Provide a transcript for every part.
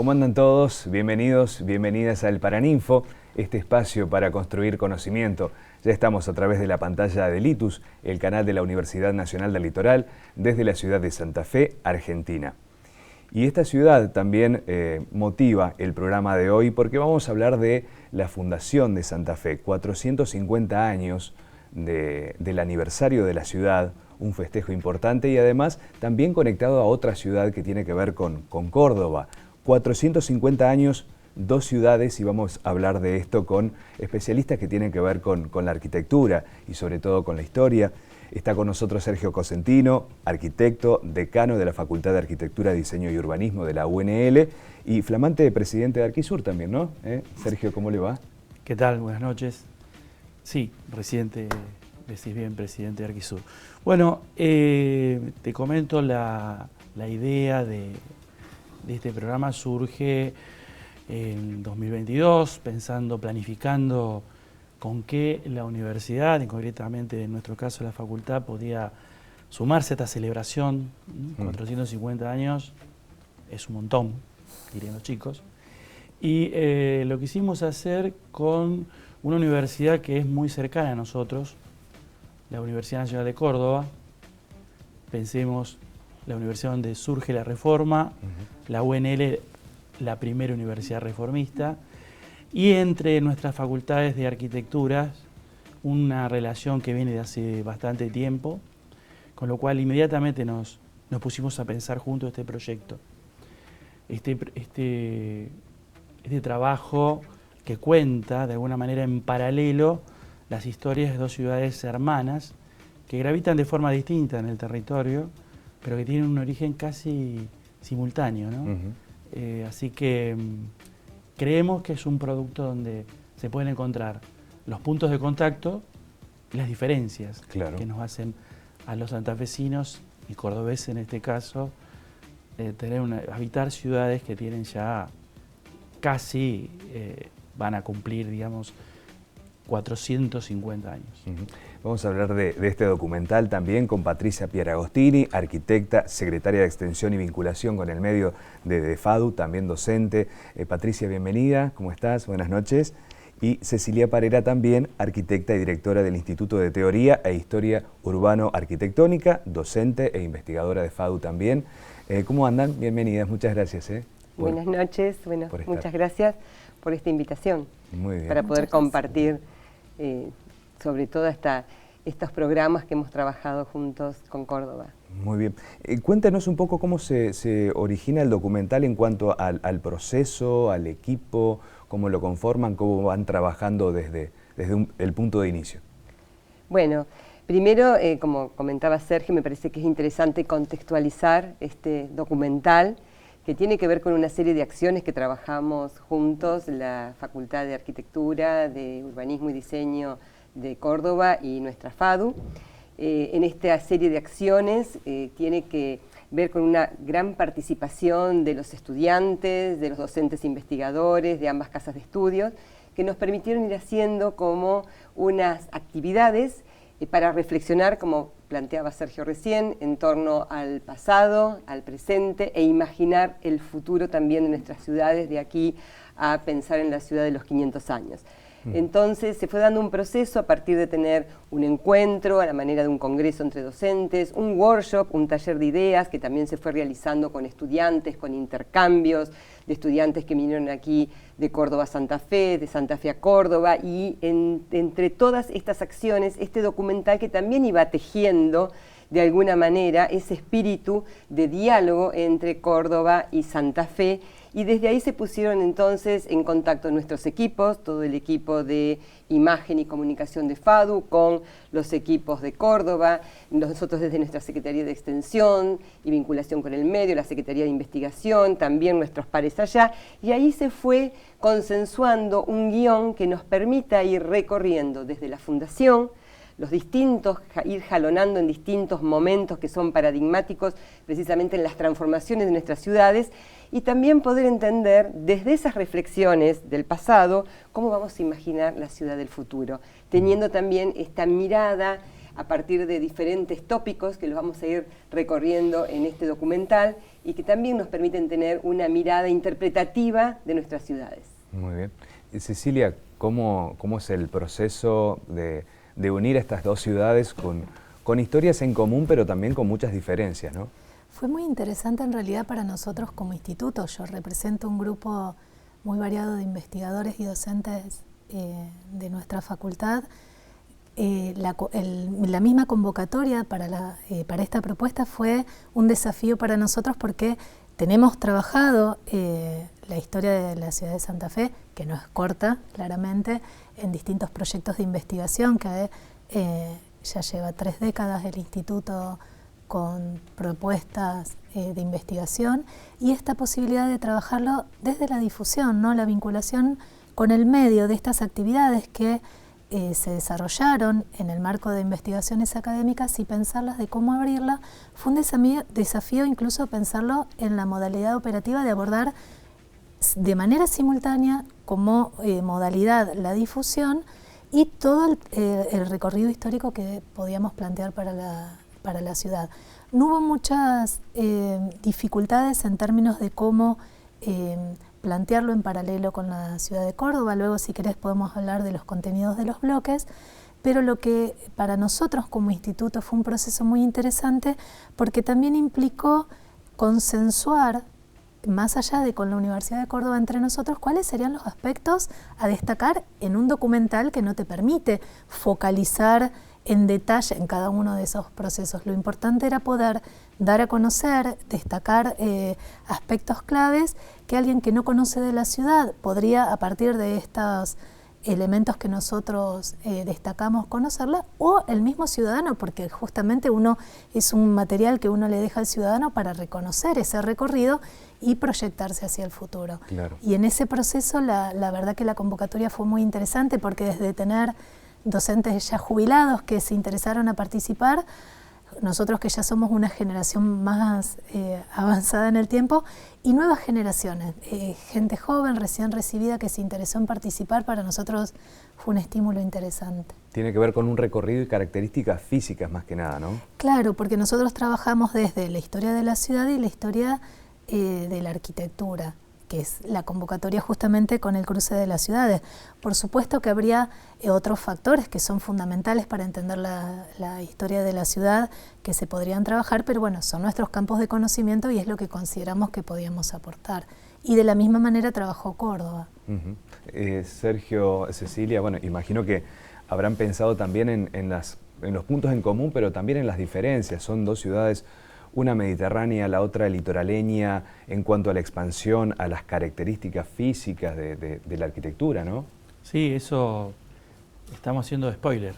¿Cómo andan todos? Bienvenidos, bienvenidas al Paraninfo, este espacio para construir conocimiento. Ya estamos a través de la pantalla de Litus, el canal de la Universidad Nacional del Litoral, desde la ciudad de Santa Fe, Argentina. Y esta ciudad también motiva el programa de hoy porque vamos a hablar de la Fundación de Santa Fe, 450 años del aniversario de la ciudad, un festejo importante y además también conectado a otra ciudad que tiene que ver con Córdoba. 450 años, dos ciudades, y vamos a hablar de esto con especialistas que tienen que ver con la arquitectura y sobre todo con la historia. Está con nosotros Sergio Cosentino, arquitecto, decano de la Facultad de Arquitectura, Diseño y Urbanismo de la UNL y flamante presidente de Arquisur también, ¿no? Sergio, ¿cómo le va? ¿Qué tal? Buenas noches. Sí, presidente, decís bien, presidente de Arquisur. Bueno, te comento la idea de este programa surge en 2022, planificando con qué la universidad, y concretamente en nuestro caso la facultad, podía sumarse a esta celebración. 450 años es un montón, dirían los chicos. Y lo quisimos hacer con una universidad que es muy cercana a nosotros, la Universidad Nacional de Córdoba. Pensemos, la universidad donde surge la reforma, la UNL, la primera universidad reformista, y entre nuestras facultades de arquitectura, una relación que viene de hace bastante tiempo, con lo cual inmediatamente nos pusimos a pensar juntos este proyecto. Este trabajo que cuenta de alguna manera en paralelo las historias de dos ciudades hermanas que gravitan de forma distinta en el territorio, pero que tienen un origen casi simultáneo, ¿no? Así que creemos que es un producto donde se pueden encontrar los puntos de contacto y las diferencias que nos hacen a los santafesinos y cordobeses en este caso habitar ciudades que tienen ya casi, van a cumplir, digamos, 450 años. Vamos a hablar de este documental también con Patricia Pieragostini, arquitecta, secretaria de Extensión y Vinculación con el medio de FADU, también docente. Patricia, bienvenida, ¿cómo estás? Buenas noches. Y Cecilia Parera también, arquitecta y directora del Instituto de Teoría e Historia Urbano-Arquitectónica, docente e investigadora de FADU también. ¿Cómo andan? Bienvenidas, muchas gracias. Buenas noches, muchas gracias por esta invitación. Muy bien. Para poder compartir sobre todo estos programas que hemos trabajado juntos con Córdoba. Muy bien. Cuéntanos un poco cómo se origina el documental en cuanto al proceso, al equipo, cómo lo conforman, cómo van trabajando desde el punto de inicio. Bueno, primero, como comentaba Sergio, me parece que es interesante contextualizar este documental que tiene que ver con una serie de acciones que trabajamos juntos, la Facultad de Arquitectura, de Urbanismo y Diseño de Córdoba y nuestra FADU. En esta serie de acciones tiene que ver con una gran participación de los estudiantes, de los docentes investigadores, de ambas casas de estudios, que nos permitieron ir haciendo como unas actividades para reflexionar, como planteaba Sergio recién, en torno al pasado, al presente e imaginar el futuro también de nuestras ciudades de aquí a pensar en la ciudad de los 500 años. Entonces se fue dando un proceso a partir de tener un encuentro a la manera de un congreso entre docentes, un workshop, un taller de ideas que también se fue realizando con estudiantes, con intercambios de estudiantes que vinieron aquí de Córdoba a Santa Fe, de Santa Fe a Córdoba, y entre todas estas acciones, este documental que también iba tejiendo de alguna manera ese espíritu de diálogo entre Córdoba y Santa Fe, y desde ahí se pusieron entonces en contacto nuestros equipos, todo el equipo de imagen y comunicación de FADU con los equipos de Córdoba, nosotros desde nuestra Secretaría de Extensión y Vinculación con el Medio, la Secretaría de Investigación, también nuestros pares allá, y ahí se fue consensuando un guión que nos permita ir recorriendo desde la fundación, ir jalonando en distintos momentos que son paradigmáticos precisamente en las transformaciones de nuestras ciudades, y también poder entender desde esas reflexiones del pasado cómo vamos a imaginar la ciudad del futuro, teniendo también esta mirada a partir de diferentes tópicos que los vamos a ir recorriendo en este documental y que también nos permiten tener una mirada interpretativa de nuestras ciudades. Muy bien. Cecilia, ¿cómo es el proceso de unir a estas dos ciudades con historias en común, pero también con muchas diferencias, ¿no? Fue muy interesante en realidad para nosotros como instituto. Yo represento un grupo muy variado de investigadores y docentes de nuestra facultad. La misma convocatoria para esta propuesta fue un desafío para nosotros porque tenemos trabajado la historia de la ciudad de Santa Fe, que no es corta, claramente, en distintos proyectos de investigación que ya lleva 3 décadas el instituto con propuestas de investigación, y esta posibilidad de trabajarlo desde la difusión, ¿no? La vinculación con el medio de estas actividades que se desarrollaron en el marco de investigaciones académicas y pensarlas de cómo abrirla. Fue un desafío incluso pensarlo en la modalidad operativa de abordar de manera simultánea como modalidad la difusión y todo el recorrido histórico que podíamos plantear para la ciudad. No hubo muchas dificultades en términos de cómo plantearlo en paralelo con la ciudad de Córdoba. Luego, si querés, podemos hablar de los contenidos de los bloques, pero lo que para nosotros como instituto fue un proceso muy interesante porque también implicó consensuar, más allá de con la Universidad de Córdoba entre nosotros, cuáles serían los aspectos a destacar en un documental que no te permite focalizar en detalle en cada uno de esos procesos. Lo importante era poder dar a conocer, destacar aspectos claves que alguien que no conoce de la ciudad podría, a partir de estos elementos que nosotros destacamos, conocerla, o el mismo ciudadano, porque justamente es un material que uno le deja al ciudadano para reconocer ese recorrido y proyectarse hacia el futuro. Claro. Y en ese proceso la verdad que la convocatoria fue muy interesante porque desde tener docentes ya jubilados que se interesaron a participar, nosotros que ya somos una generación más avanzada en el tiempo, y nuevas generaciones, gente joven, recién recibida, que se interesó en participar, para nosotros fue un estímulo interesante. Tiene que ver con un recorrido y características físicas más que nada, ¿no? Claro, porque nosotros trabajamos desde la historia de la ciudad y la historia de la arquitectura, que es la convocatoria justamente con el cruce de las ciudades. Por supuesto que habría otros factores que son fundamentales para entender la historia de la ciudad que se podrían trabajar, pero bueno, son nuestros campos de conocimiento y es lo que consideramos que podíamos aportar. Y de la misma manera trabajó Córdoba. Sergio, Cecilia, bueno, imagino que habrán pensado también en los puntos en común, pero también en las diferencias. Son dos ciudades, una mediterránea, la otra litoraleña, en cuanto a la expansión, a las características físicas de la arquitectura, ¿no? Sí, eso estamos haciendo spoiler.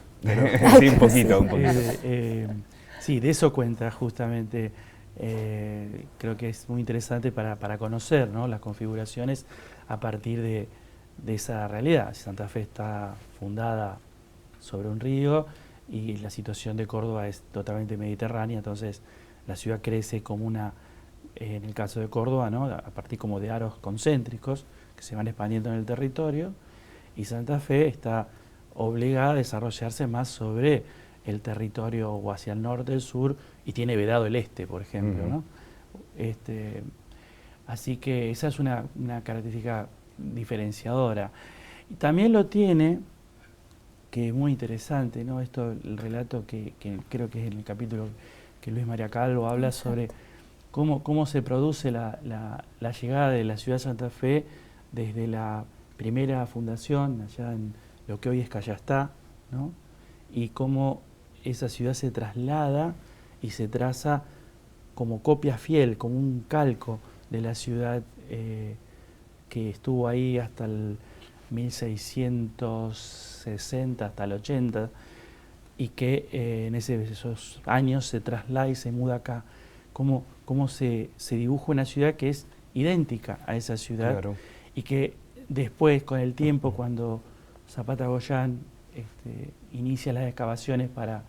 Sí, un poquito. Sí, de eso cuenta justamente. Creo que es muy interesante para conocer, ¿no?, las configuraciones a partir de esa realidad. Santa Fe está fundada sobre un río y la situación de Córdoba es totalmente mediterránea, entonces la ciudad crece como en el caso de Córdoba, ¿no?, a partir como de aros concéntricos que se van expandiendo en el territorio, y Santa Fe está obligada a desarrollarse más sobre el territorio o hacia el norte, el sur, y tiene vedado el este, por ejemplo, ¿no? Así que esa es una característica diferenciadora. Y también lo tiene, que es muy interesante, ¿no?, esto, el relato que creo que es en el capítulo que Luis María Calvo habla sobre cómo se produce la llegada de la ciudad de Santa Fe desde la primera fundación, allá en lo que hoy es Callastá, ¿no?, y cómo esa ciudad se traslada y se traza como copia fiel, como un calco de la ciudad que estuvo ahí hasta el 1660, hasta el 80, y que en esos años se traslada y se muda acá. Cómo se dibuja una ciudad que es idéntica a esa ciudad, claro, y que después, con el tiempo, cuando Zapata Goyán inicia las excavaciones para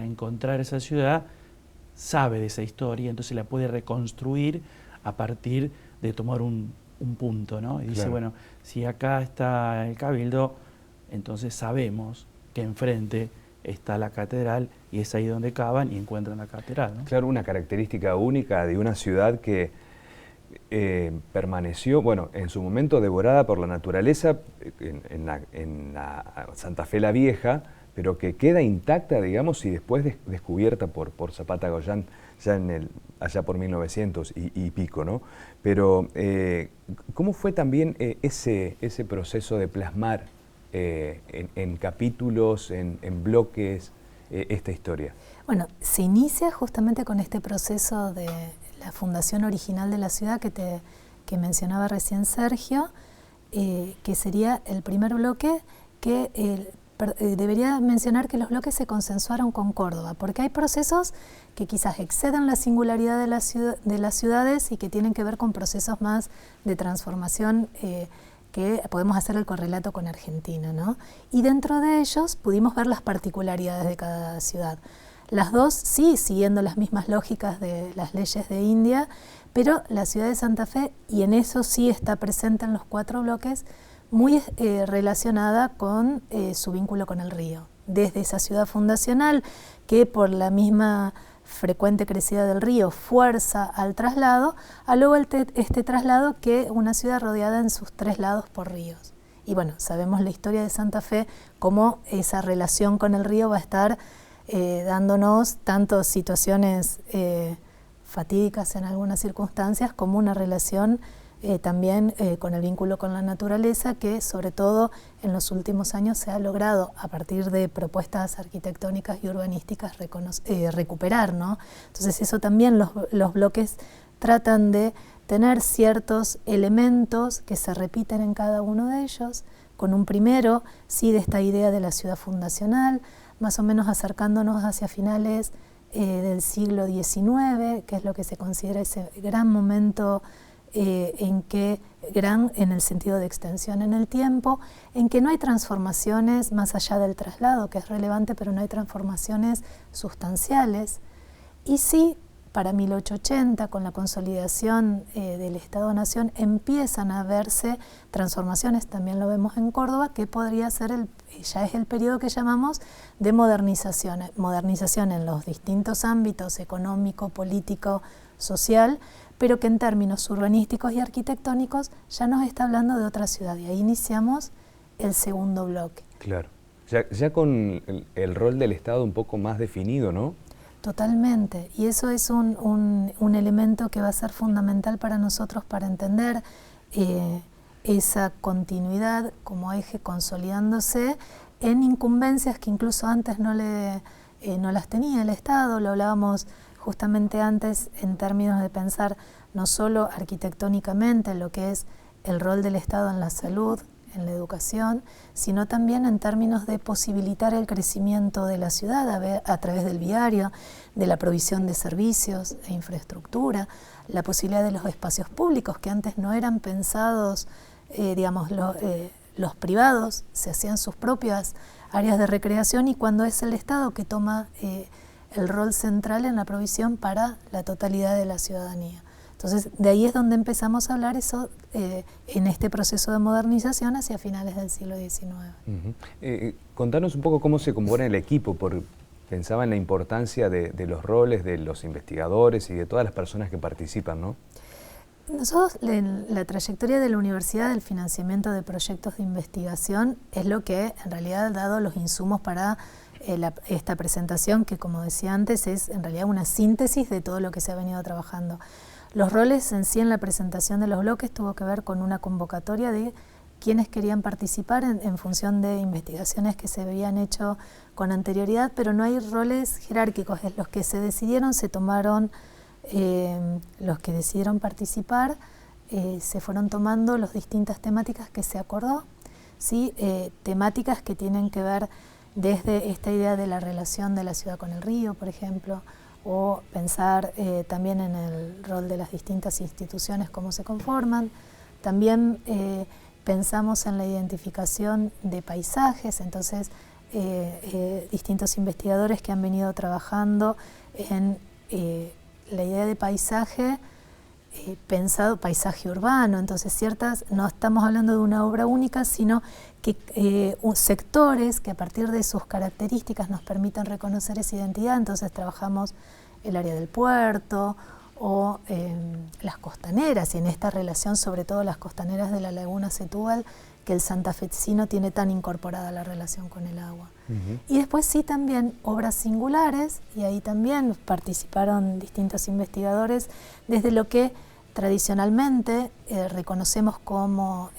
encontrar esa ciudad, sabe de esa historia, entonces la puede reconstruir a partir de tomar un punto, ¿no? Y dice, claro, bueno, si acá está el Cabildo, entonces sabemos que enfrente está la catedral y es ahí donde cavan y encuentran la catedral, ¿no? Claro, una característica única de una ciudad que permaneció, bueno, en su momento devorada por la naturaleza en la Santa Fe la Vieja, pero que queda intacta, digamos, y después descubierta por Zapata Goyán ya allá por 1900 y pico, ¿no? Pero, ¿cómo fue también ese proceso de plasmar en capítulos, en bloques, esta historia? Bueno, se inicia justamente con este proceso de la fundación original de la ciudad que mencionaba recién Sergio, que sería el primer bloque que debería mencionar que los bloques se consensuaron con Córdoba, porque hay procesos que quizás exceden la singularidad de las ciudades y que tienen que ver con procesos más de transformación que podemos hacer el correlato con Argentina, ¿no? Y dentro de ellos pudimos ver las particularidades de cada ciudad. Las dos sí, siguiendo las mismas lógicas de las leyes de India, pero la ciudad de Santa Fe, y en eso sí está presente en los 4 bloques, muy relacionada con su vínculo con el río. Desde esa ciudad fundacional que por la misma frecuente crecida del río fuerza al traslado, a luego este traslado que una ciudad rodeada en sus 3 lados por ríos. Y bueno, sabemos la historia de Santa Fe, cómo esa relación con el río va a estar dándonos tanto situaciones fatídicas en algunas circunstancias como una relación también con el vínculo con la naturaleza que sobre todo en los últimos años se ha logrado a partir de propuestas arquitectónicas y urbanísticas recuperar, ¿no? Entonces eso también los bloques tratan de tener ciertos elementos que se repiten en cada uno de ellos, con un primero, sí, de esta idea de la ciudad fundacional, más o menos acercándonos hacia finales del siglo XIX, que es lo que se considera ese gran momento en el sentido de extensión en el tiempo, en que no hay transformaciones más allá del traslado, que es relevante, pero no hay transformaciones sustanciales. Y sí, para 1880, con la consolidación del Estado-Nación, empiezan a verse transformaciones, también lo vemos en Córdoba, que podría ser ya es el periodo que llamamos de modernización en los distintos ámbitos económico, político, social, pero que en términos urbanísticos y arquitectónicos ya nos está hablando de otra ciudad. Y ahí iniciamos el segundo bloque. Claro, ya con el rol del Estado un poco más definido, ¿no? Totalmente, y eso es un elemento que va a ser fundamental para nosotros para entender esa continuidad como eje consolidándose en incumbencias que incluso antes no las tenía el Estado. Lo hablábamos justamente antes en términos de pensar no solo arquitectónicamente lo que es el rol del Estado en la salud, en la educación, sino también en términos de posibilitar el crecimiento de la ciudad a través del viario, de la provisión de servicios e infraestructura, la posibilidad de los espacios públicos que antes no eran pensados, los privados se hacían sus propias áreas de recreación y cuando es el Estado que toma el rol central en la provisión para la totalidad de la ciudadanía. Entonces, de ahí es donde empezamos a hablar eso en este proceso de modernización hacia finales del siglo XIX. Contanos un poco cómo se compone el equipo, pensaba en la importancia de los roles de los investigadores y de todas las personas que participan, ¿no? Nosotros, la trayectoria de la universidad del financiamiento de proyectos de investigación es lo que en realidad ha dado los insumos para esta presentación, que como decía antes es en realidad una síntesis de todo lo que se ha venido trabajando. Los roles en sí en la presentación de los bloques tuvo que ver con una convocatoria de quienes querían participar en función de investigaciones que se habían hecho con anterioridad, pero no hay roles jerárquicos. Los que se decidieron, se tomaron, los que decidieron participar, se fueron tomando las distintas temáticas que se acordó, ¿sí? Temáticas que tienen que ver desde esta idea de la relación de la ciudad con el río, por ejemplo, o pensar también en el rol de las distintas instituciones, cómo se conforman. También pensamos en la identificación de paisajes, entonces distintos investigadores que han venido trabajando en la idea de paisaje pensado paisaje urbano, entonces no estamos hablando de una obra única, sino que sectores que a partir de sus características nos permitan reconocer esa identidad. Entonces trabajamos el área del puerto o las costaneras, y en esta relación sobre todo las costaneras de la laguna Setúbal, que el santafesino tiene tan incorporada la relación con el agua. Y después sí también obras singulares, y ahí también participaron distintos investigadores desde lo que tradicionalmente reconocemos como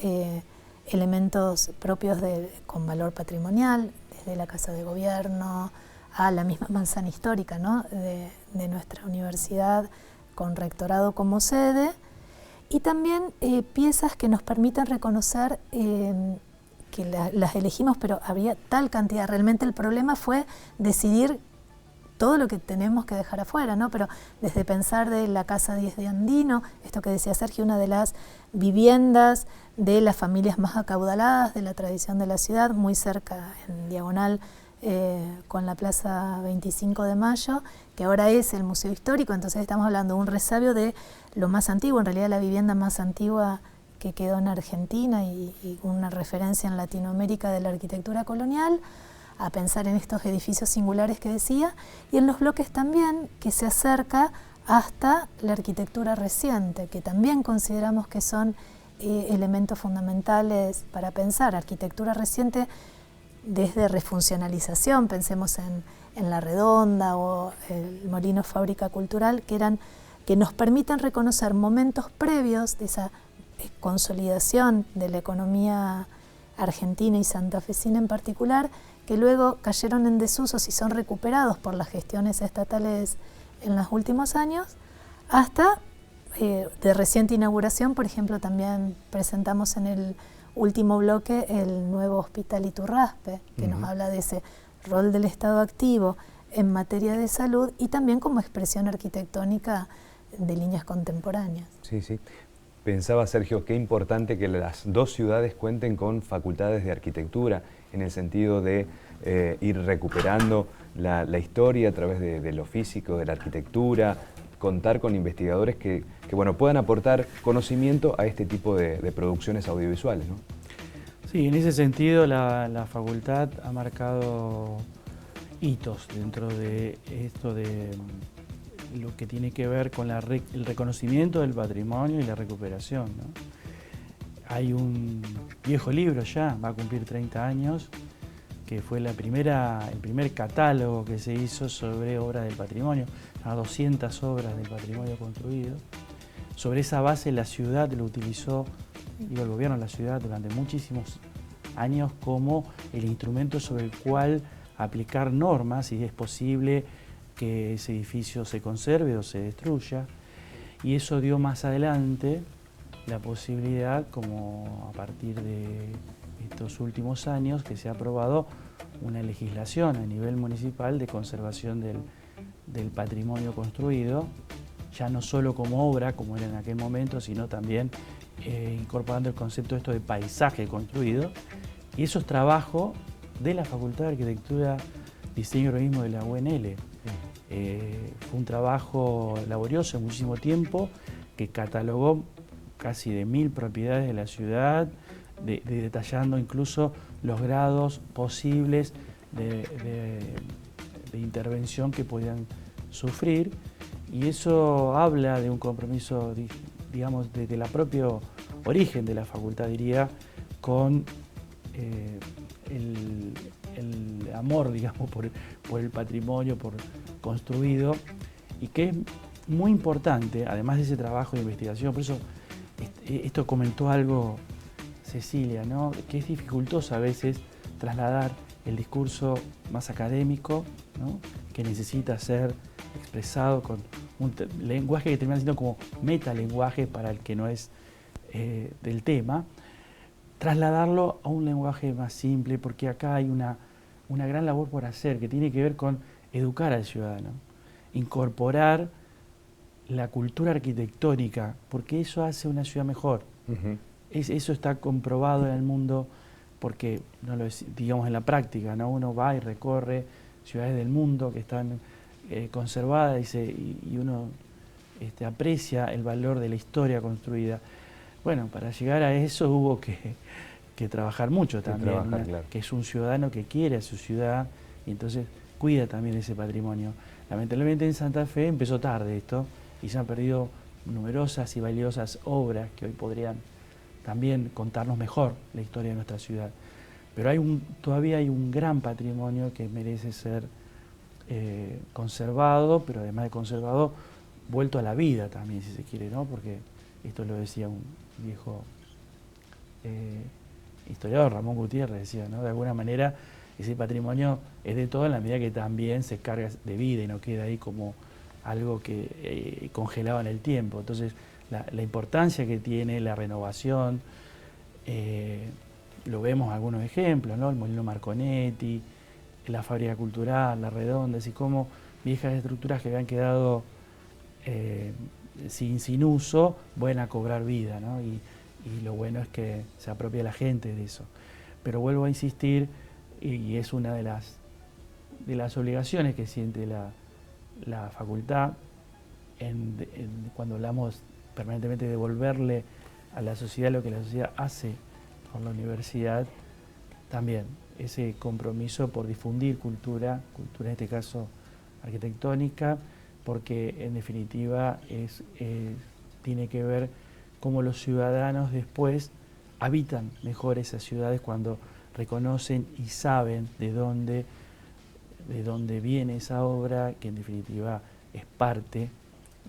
elementos propios con valor patrimonial, desde la Casa de Gobierno a la misma manzana histórica, ¿no?, de nuestra universidad con rectorado como sede, y también piezas que nos permitan reconocer que las elegimos, pero había tal cantidad. Realmente el problema fue decidir todo lo que tenemos que dejar afuera, ¿no? Pero desde pensar de la Casa 10 de Andino, esto que decía Sergio, una de las viviendas de las familias más acaudaladas de la tradición de la ciudad, muy cerca, en diagonal con la Plaza 25 de Mayo, que ahora es el Museo Histórico. Entonces estamos hablando de un resabio de lo más antiguo, en realidad la vivienda más antigua que quedó en Argentina y una referencia en Latinoamérica de la arquitectura colonial, a pensar en estos edificios singulares que decía, y en los bloques también, que se acerca hasta la arquitectura reciente, que también consideramos que son elementos fundamentales para pensar. Arquitectura reciente desde refuncionalización, pensemos en La Redonda o el Molino Fábrica Cultural, que nos permiten reconocer momentos previos de esa consolidación de la economía argentina y santafesina en particular, que luego cayeron en desusos y son recuperados por las gestiones estatales en los últimos años, hasta de reciente inauguración. Por ejemplo, también presentamos en el último bloque el nuevo Hospital Iturraspe, que nos habla de ese rol del Estado activo en materia de salud y también como expresión arquitectónica de líneas contemporáneas. Sí, sí. Pensaba, Sergio, qué importante que las dos ciudades cuenten con facultades de arquitectura, en el sentido de ir recuperando la historia a través de lo físico, de la arquitectura, contar con investigadores que bueno, puedan aportar conocimiento a este tipo de producciones audiovisuales, ¿no? Sí, en ese sentido la facultad ha marcado hitos dentro de esto de lo que tiene que ver con el reconocimiento del patrimonio y la recuperación, ¿no? Hay un viejo libro ya, va a cumplir 30 años, que fue el primer catálogo que se hizo sobre obras del patrimonio, 200 obras del patrimonio construido. Sobre esa base la ciudad lo utilizó, el gobierno de la ciudad durante muchísimos años como el instrumento sobre el cual aplicar normas, si es posible que ese edificio se conserve o se destruya, y eso dio más adelante la posibilidad, como a partir de estos últimos años, que se ha aprobado una legislación a nivel municipal de conservación del patrimonio construido, ya no solo como obra, como era en aquel momento, sino también incorporando el concepto de paisaje construido, y eso es trabajo de la Facultad de Arquitectura, Diseño y Urbanismo de la UNL. Fue un trabajo laborioso en muchísimo tiempo, que catalogó casi de 1000 propiedades de la ciudad, detallando incluso los grados posibles de intervención que podían sufrir, y eso habla de un compromiso, digamos, desde el propio origen de la facultad, diría, con el amor, digamos, por el patrimonio, por construido, y que es muy importante, además de ese trabajo de investigación. Por eso esto comentó algo Cecilia, ¿no?, que es dificultoso a veces trasladar el discurso más académico, ¿no?, que necesita ser expresado con un lenguaje que termina siendo como metalenguaje para el que no es del tema, trasladarlo a un lenguaje más simple, porque acá hay una gran labor por hacer que tiene que ver con educar al ciudadano, incorporar la cultura arquitectónica, porque eso hace una ciudad mejor. Eso está comprobado en el mundo, porque, digamos, en la práctica, ¿no?, uno va y recorre ciudades del mundo que están conservadas y uno aprecia el valor de la historia construida. Bueno, para llegar a eso hubo que trabajar mucho también, claro. Que es un ciudadano que quiere a su ciudad y entonces cuida también ese patrimonio. Lamentablemente en Santa Fe empezó tarde esto y se han perdido numerosas y valiosas obras que hoy podrían también contarnos mejor la historia de nuestra ciudad. Pero todavía hay un gran patrimonio que merece ser conservado, pero además de conservado, vuelto a la vida también, si se quiere, ¿no? Porque esto lo decía un viejo historiador, Ramón Gutiérrez, decía, ¿no? De alguna manera ese patrimonio es de todo en la medida que también se carga de vida y no queda ahí como algo que congelado en el tiempo. Entonces, la importancia que tiene la renovación, lo vemos algunos ejemplos, ¿no? El Molino Marconetti, la Fábrica Cultural, la Redonda, así como viejas estructuras que habían quedado sin uso, vuelven a cobrar vida, ¿no? Y lo bueno es que se apropia la gente de eso. Pero vuelvo a insistir, y es una de las obligaciones que siente la facultad, cuando hablamos permanentemente de devolverle a la sociedad lo que la sociedad hace con la universidad, también ese compromiso por difundir cultura en este caso arquitectónica, porque en definitiva tiene que ver cómo los ciudadanos después habitan mejor esas ciudades cuando reconocen y saben de dónde viene esa obra, que en definitiva es parte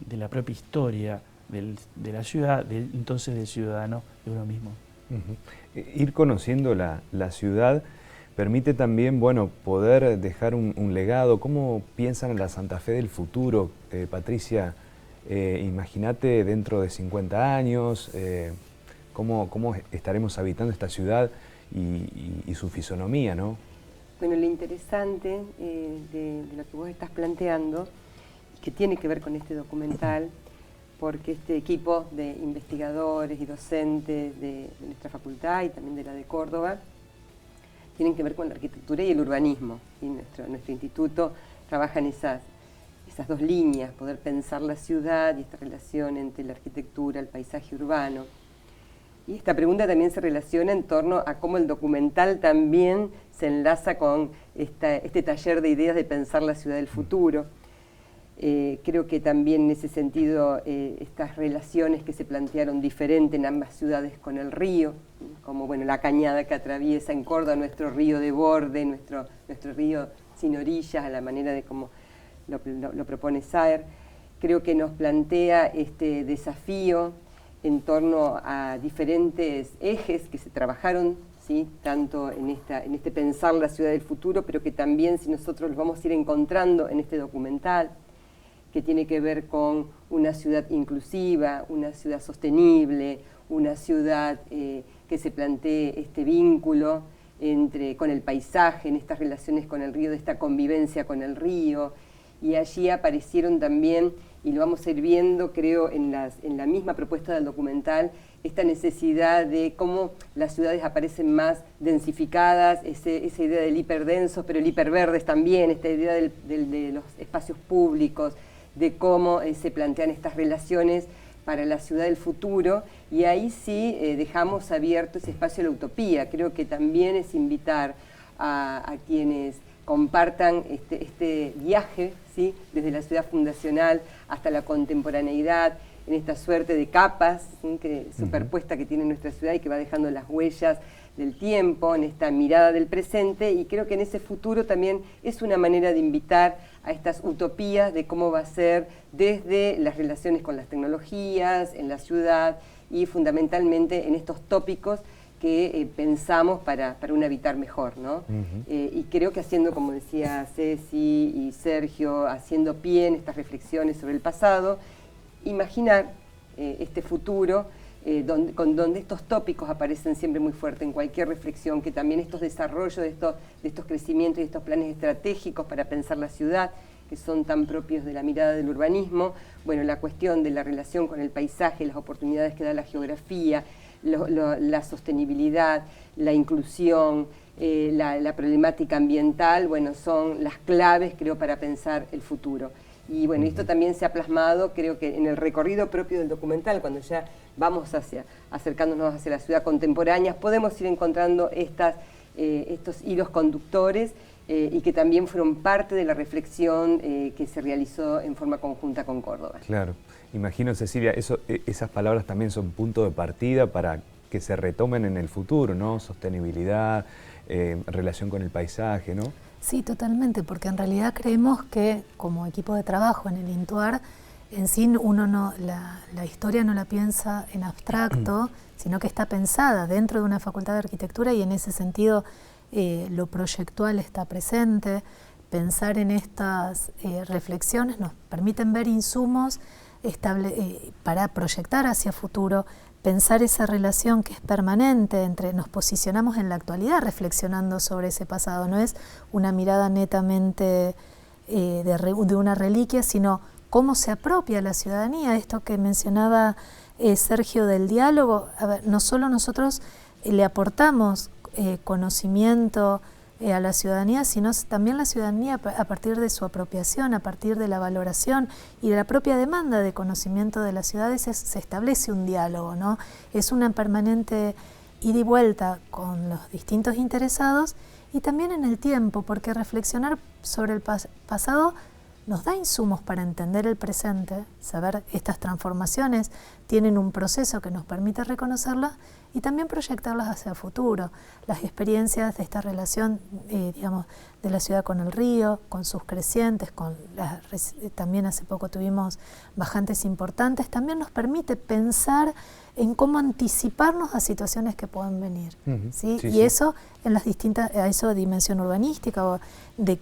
de la propia historia de la ciudad, entonces del ciudadano, de uno mismo. Ir conociendo la ciudad permite también, bueno, poder dejar un legado. ¿Cómo piensan en la Santa Fe del futuro, Patricia? Imagínate dentro de 50 años, cómo estaremos habitando esta ciudad y su fisonomía, ¿no? Bueno, lo interesante de lo que vos estás planteando, que tiene que ver con este documental, porque este equipo de investigadores y docentes de nuestra facultad y también de la de Córdoba, tienen que ver con la arquitectura y el urbanismo. ¿Sí? Nuestro instituto trabaja en esas dos líneas, poder pensar la ciudad y esta relación entre la arquitectura, el paisaje urbano. Y esta pregunta también se relaciona en torno a cómo el documental también se enlaza con este taller de ideas de pensar la ciudad del futuro. Creo que también en ese sentido estas relaciones que se plantearon diferente en ambas ciudades con el río, como bueno, la cañada que atraviesa en Córdoba nuestro río de borde, nuestro río sin orillas, a la manera de cómo lo propone Saer, creo que nos plantea este desafío en torno a diferentes ejes que se trabajaron, ¿sí? Tanto en este pensar la ciudad del futuro, pero que también si nosotros los vamos a ir encontrando en este documental, que tiene que ver con una ciudad inclusiva, una ciudad sostenible, una ciudad que se plantee este vínculo con el paisaje, en estas relaciones con el río, de esta convivencia con el río. Y allí aparecieron también, y lo vamos a ir viendo, creo, en la misma propuesta del documental, esta necesidad de cómo las ciudades aparecen más densificadas, esa idea del hiperdenso, pero el hiperverdes también, esta idea de los espacios públicos, de cómo se plantean estas relaciones para la ciudad del futuro, y ahí sí dejamos abierto ese espacio de la utopía. Creo que también es invitar a quienes compartan este viaje, ¿sí? Desde la ciudad fundacional hasta la contemporaneidad, en esta suerte de capas, ¿sí? Superpuesta que tiene nuestra ciudad y que va dejando las huellas del tiempo, en esta mirada del presente, y creo que en ese futuro también es una manera de invitar a estas utopías de cómo va a ser desde las relaciones con las tecnologías, en la ciudad y fundamentalmente en estos tópicos que pensamos para un habitar mejor, ¿no? Y creo que haciendo, como decía Ceci y Sergio, haciendo pie en estas reflexiones sobre el pasado, imaginar este futuro donde estos tópicos aparecen siempre muy fuerte en cualquier reflexión, que también estos desarrollos de estos crecimientos y estos planes estratégicos para pensar la ciudad, que son tan propios de la mirada del urbanismo, bueno, la cuestión de la relación con el paisaje, las oportunidades que da la geografía, la sostenibilidad, la inclusión, la problemática ambiental, bueno, son las claves, creo, para pensar el futuro. Y bueno, esto también se ha plasmado, creo que en el recorrido propio del documental, cuando ya vamos acercándonos hacia la ciudad contemporánea, podemos ir encontrando estos hilos conductores y que también fueron parte de la reflexión que se realizó en forma conjunta con Córdoba. Claro. Imagino, Cecilia, esas palabras también son punto de partida para que se retomen en el futuro, ¿no? Sostenibilidad, relación con el paisaje, ¿no? Sí, totalmente, porque en realidad creemos que como equipo de trabajo en el INTUAR, en sí la historia no la piensa en abstracto, sino que está pensada dentro de una facultad de arquitectura y en ese sentido lo proyectual está presente. Pensar en estas reflexiones nos permiten ver insumos para proyectar hacia futuro, pensar esa relación que es permanente entre nos posicionamos en la actualidad reflexionando sobre ese pasado, no es una mirada netamente de una reliquia, sino cómo se apropia la ciudadanía, esto que mencionaba Sergio del diálogo. A ver, no solo nosotros le aportamos conocimiento a la ciudadanía, sino también la ciudadanía a partir de su apropiación, a partir de la valoración y de la propia demanda de conocimiento de las ciudades se establece un diálogo, ¿no? Es una permanente ida y vuelta con los distintos interesados y también en el tiempo, porque reflexionar sobre el pasado nos da insumos para entender el presente, saber estas transformaciones tienen un proceso que nos permite reconocerlas y también proyectarlas hacia el futuro. Las experiencias de esta relación, digamos, de la ciudad con el río, con sus crecientes, también hace poco tuvimos bajantes importantes, también nos permite pensar en cómo anticiparnos a situaciones que puedan venir. ¿Sí? Sí, y sí. eso en las distintas, a eso de dimensión urbanística o de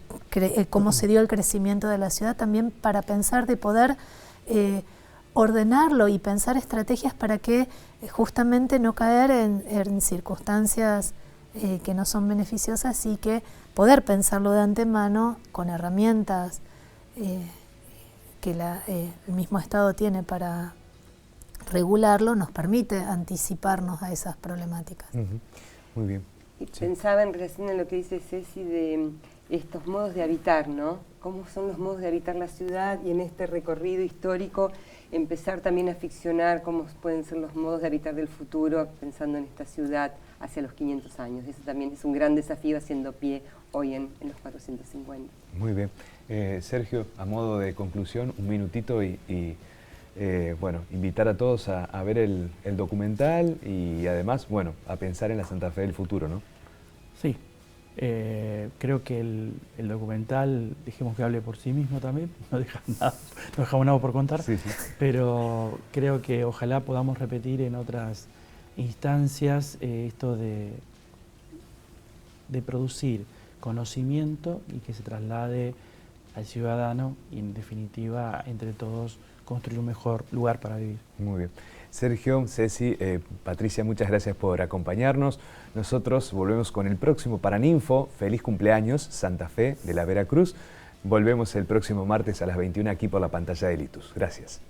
cómo se dio el crecimiento de la ciudad, también para pensar de poder ordenarlo y pensar estrategias para que justamente no caer en circunstancias que no son beneficiosas y que poder pensarlo de antemano con herramientas que el mismo Estado tiene para regularlo, nos permite anticiparnos a esas problemáticas. Muy bien. Y Sí. pensaba en relación a lo que dice Ceci de estos modos de habitar, ¿no? Cómo son los modos de habitar la ciudad y en este recorrido histórico empezar también a ficcionar cómo pueden ser los modos de habitar del futuro, pensando en esta ciudad hacia los 500 años. Eso también es un gran desafío haciendo pie hoy en los 450. Muy bien. Sergio, a modo de conclusión, un minutito y bueno, invitar a todos a ver el documental y además, bueno, a pensar en la Santa Fe del futuro, ¿no? Sí, creo que el documental, dejemos que hable por sí mismo también, no dejamos nada por contar, Sí, sí. pero creo que ojalá podamos repetir en otras instancias esto de producir conocimiento y que se traslade al ciudadano y en definitiva entre todos construir un mejor lugar para vivir. Muy bien. Sergio, Ceci, Patricia, muchas gracias por acompañarnos. Nosotros volvemos con el próximo Paraninfo. Feliz cumpleaños, Santa Fe de la Veracruz. Volvemos el próximo martes a las 21 aquí por la pantalla de Litus. Gracias.